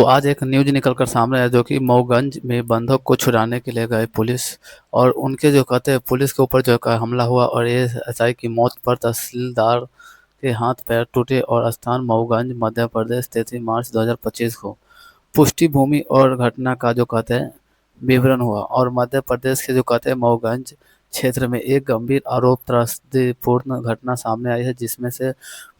आज एक न्यूज़ निकल कर सामने आया जो कि मऊगंज में बंधक को छुड़ाने के लिए गए पुलिस और उनके जो कहते हैं पुलिस के ऊपर जो का हमला हुआ और एएसआई की मौत पर तहसीलदार के हाथ पैर टूटे और स्थान मऊगंज मध्य प्रदेश 33 मार्च 2025 को पुष्टि भूमि और घटना का जो कहते हैं विवरण हुआ और मध्य प्रदेश के जो कहते हैं मऊगंज क्षेत्र में एक गंभीर आरोप त्रासदीपूर्ण घटना सामने आई है जिसमें से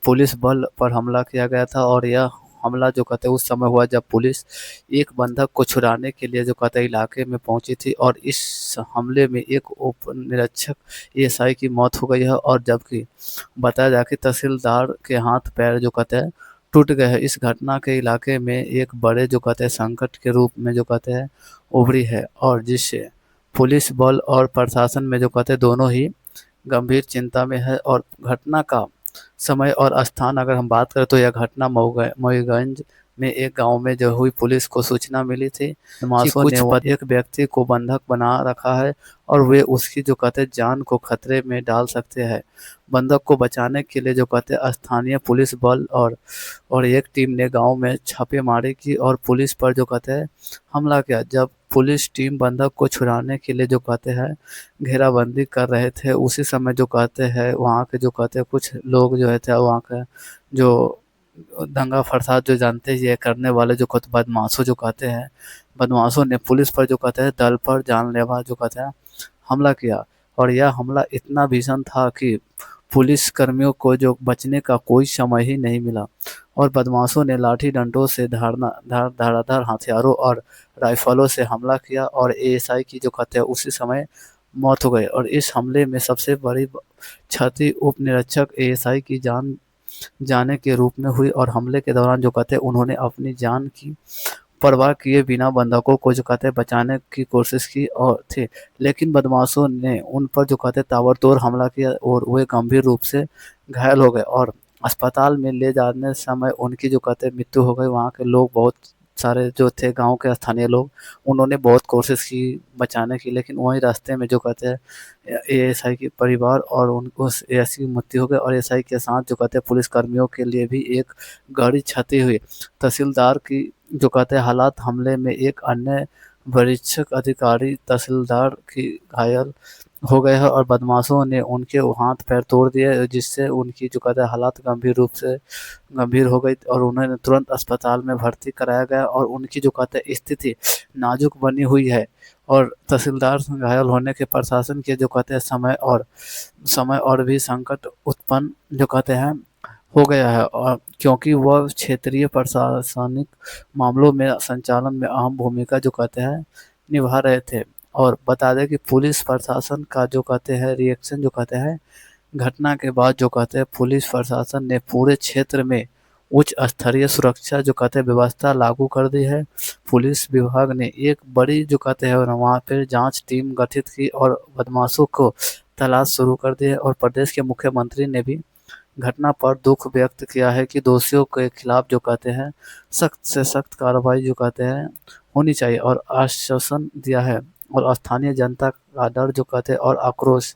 पुलिस बल पर हमला किया गया था और यह हमला जो कहते हैं उस समय हुआ जब पुलिस एक बंधक को छुड़ाने के लिए जो कहते हैं इलाके में पहुंची थी और इस हमले में एक उप निरीक्षक एएसआई की मौत हो गई है और जबकि बताया जाए कि तहसीलदार के हाथ पैर जो कहते हैं टूट गए हैं। इस घटना के इलाके में एक बड़े जो कहते हैं संकट के रूप में जो कहते हैं उभरी है और जिससे पुलिस बल और प्रशासन में जो कहते हैं दोनों ही गंभीर चिंता में है। और घटना का समय और स्थान अगर हम बात करें तो यह घटना मऊगंज में एक गांव में जो हुई। पुलिस को सूचना मिली थी कि बदमाशों ने एक व्यक्ति को बंधक बना रखा है और वे उसकी जो कहते हैं जान को खतरे में डाल सकते हैं। बंधक को बचाने के लिए जो कहते हैं स्थानीय पुलिस बल और एक टीम ने गांव में छापेमारी की और पुलिस पर जो कहते हैं हमला किया। जब पुलिस टीम बंधक को छुड़ाने के लिए जो कहते हैं घेराबंदी कर रहे थे उसी समय जो कहते हैं वहाँ के जो कहते हैं कुछ लोग जो है थे वहाँ के जो दंगा फसाद जो जानते हैं ये करने वाले जो बदमाशों जो कहते हैं बदमाशों ने पुलिस पर जो कहते हैं दल पर जानलेवा जो कहते हैं हमला किया और यह हमला इतना भीषण था कि पुलिस कर्मियों को जो बचने का कोई समय ही नहीं मिला और बदमाशों ने लाठी डंडों से धारदार हथियारों और राइफलों से हमला किया और एएसआई की जो कहते हैं उसी समय मौत हो गई। और इस हमले में सबसे बड़ी क्षति उप निरीक्षक एएसआई की जान जाने के रूप में हुई और हमले के दौरान जो कहते हैं उन्होंने अपनी जान की परवाह किए बिना बंधकों को जो कहते हैं बचाने की कोशिश की और थे, लेकिन बदमाशों ने उन पर जो कहते हैं ताबड़तोड़ हमला किया और वे गंभीर रूप से घायल हो गए और अस्पताल में ले जाने समय उनकी जो कहते हैं मृत्यु हो गई। वहाँ के लोग बहुत सारे जो थे गांव के स्थानीय लोग उन्होंने बहुत कोशिश की बचाने की, लेकिन वहीं रास्ते में जो कहते हैं एएसआई के परिवार और उनको एएसआई की मृत्यु हो गई और एएसआई के साथ जो कहते हैं पुलिस कर्मियों के लिए भी एक गहरी क्षति हुई। तहसीलदार की जो कहते हैं हालात हमले में एक अन्य वरिष्ठ अधिकारी तहसीलदार की घायल हो गए हैं और बदमाशों ने उनके हाथ पैर तोड़ दिए जिससे उनकी जो कहते हैं हालात गंभीर रूप से गंभीर हो गई और उन्हें तुरंत अस्पताल में भर्ती कराया गया और उनकी जो कहते हैं स्थिति नाजुक बनी हुई है। और तहसीलदार घायल होने के प्रशासन के जो कहते हैं समय और भी संकट उत्पन्न जो कहते हैं हो गया है और क्योंकि वह क्षेत्रीय प्रशासनिक मामलों में संचालन में अहम भूमिका जो कहते हैं निभा रहे थे। और बता दें कि पुलिस प्रशासन का जो कहते हैं रिएक्शन जो कहते हैं घटना के बाद जो कहते हैं पुलिस प्रशासन ने पूरे क्षेत्र में उच्च स्तरीय सुरक्षा जो कहते हैं व्यवस्था लागू कर दी है। पुलिस विभाग ने एक बड़ी जो कहते हैं वहाँ पे जांच टीम गठित की और बदमाशों को तलाश शुरू कर दी है और प्रदेश के मुख्यमंत्री ने भी घटना पर दुख व्यक्त किया है कि दोषियों के खिलाफ जो कहते हैं सख्त से सख्त कार्रवाई जो कहते हैं होनी चाहिए और आश्वासन दिया है। और स्थानीय जनता का डर जो कहते हैं और आक्रोश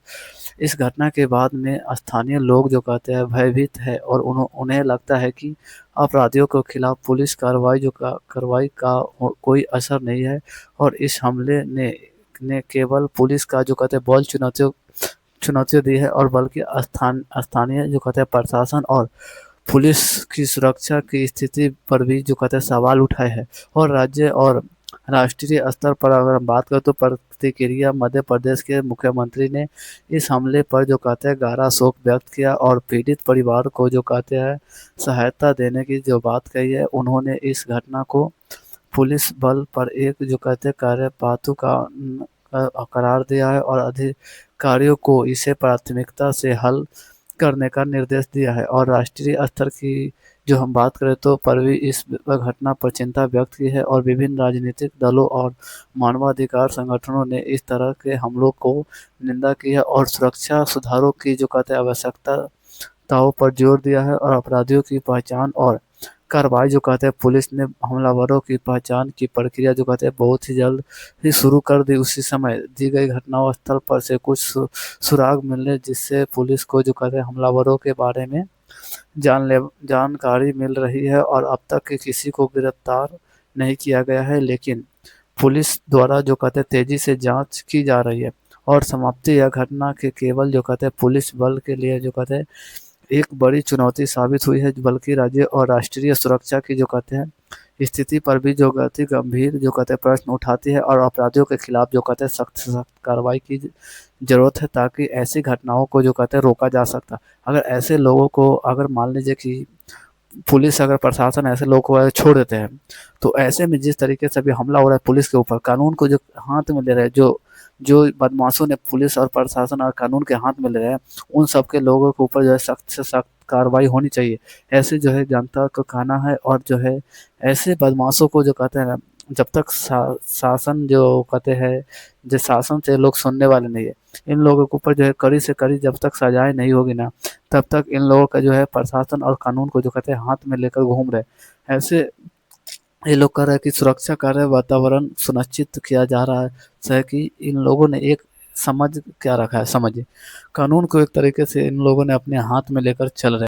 इस घटना के बाद में स्थानीय लोग जो कहते हैं भयभीत है और उन्हें लगता है कि अपराधियों के खिलाफ पुलिस कार्रवाई का कोई असर नहीं है और इस हमले ने केवल पुलिस का जो कहते हैं बल चुनौतियाँ दी है और बल्कि स्थानीय जो कहते हैं प्रशासन और पुलिस की सुरक्षा की स्थिति पर भी जो कहते हैं सवाल उठाए हैं। और राज्य और राष्ट्रीय स्तर पर अगर हम बात करें तो प्रतिक्रिया मध्य प्रदेश के मुख्यमंत्री ने इस हमले पर जो कहते हैं गहरा शोक व्यक्त किया और पीड़ित परिवार को जो कहते हैं सहायता देने की जो बात कही है। उन्होंने इस घटना को पुलिस बल पर एक जो कहते हैं कार्यपातु का करार दिया है और अधिकारियों को इसे प्राथमिकता से हल करने का निर्देश दिया है। और राष्ट्रीय स्तर की जो हम बात करें तो पर भी इस घटना पर चिंता व्यक्त की है और विभिन्न राजनीतिक दलों और मानवाधिकार संगठनों ने इस तरह के हमलों को निंदा की है और सुरक्षा सुधारों की जो कहते हैं आवश्यकताओं पर जोर दिया है और अपराधियों की पहचान और कार्रवाई जो कहते हैं पुलिस ने हमलावरों की पहचान की प्रक्रिया जो कहते हैं बहुत ही जल्द ही शुरू कर दी। उसी समय दी गई घटनास्थल पर से कुछ सुराग मिलने जिससे पुलिस को जो कहते हैं हमलावरों के बारे में जानकारी मिल रही है और अब तक किसी को गिरफ्तार नहीं किया गया है, लेकिन पुलिस द्वारा जो कहते हैं तेजी से जांच की जा रही है और समाप्ति या घटना के केवल जो कहते हैं पुलिस बल के लिए जो कहते हैं एक बड़ी चुनौती साबित हुई है, बल्कि राज्य और राष्ट्रीय सुरक्षा की जो कहते हैं स्थिति पर भी जो कहते गंभीर जो कहते हैं प्रश्न उठाती है और अपराधियों के खिलाफ जो कहते हैं सख्त से सख्त कार्रवाई की जरूरत है, ताकि ऐसी घटनाओं को जो कहते हैं रोका जा सकता। अगर ऐसे लोगों को अगर मान लीजिए कि पुलिस अगर प्रशासन ऐसे लोगों को छोड़ देते हैं, तो ऐसे में जिस तरीके से अभी हमला हो रहा है पुलिस के ऊपर, कानून को जो हाथ में ले रहे हैं, जो जो बदमाशों ने पुलिस और प्रशासन और कानून के हाथ में ले रहे हैं, उन सब के लोगों के ऊपर जो है सख्त से सख्त कार्रवाई होनी चाहिए। ऐसे जो है जनता को कहना है, और जो है ऐसे बदमाशों को जो कहते हैं ना, जब तक शासन जो कहते हैं, जो शासन से लोग सुनने वाले नहीं है, इन लोगों के ऊपर जो है कड़ी से कड़ी जब तक सजाएं नहीं होगी ना, तब तक इन लोगों का जो है प्रशासन और कानून को जो कहते हैं हाथ में लेकर घूम रहे हैं। ऐसे ये लोग कह रहे हैं कि सुरक्षा कार्य वातावरण सुनिश्चित किया जा रहा है कि इन लोगों ने एक समझ क्या रखा है, समझिए कानून को एक तरीके से इन लोगों ने अपने हाथ में लेकर चल रहे हैं।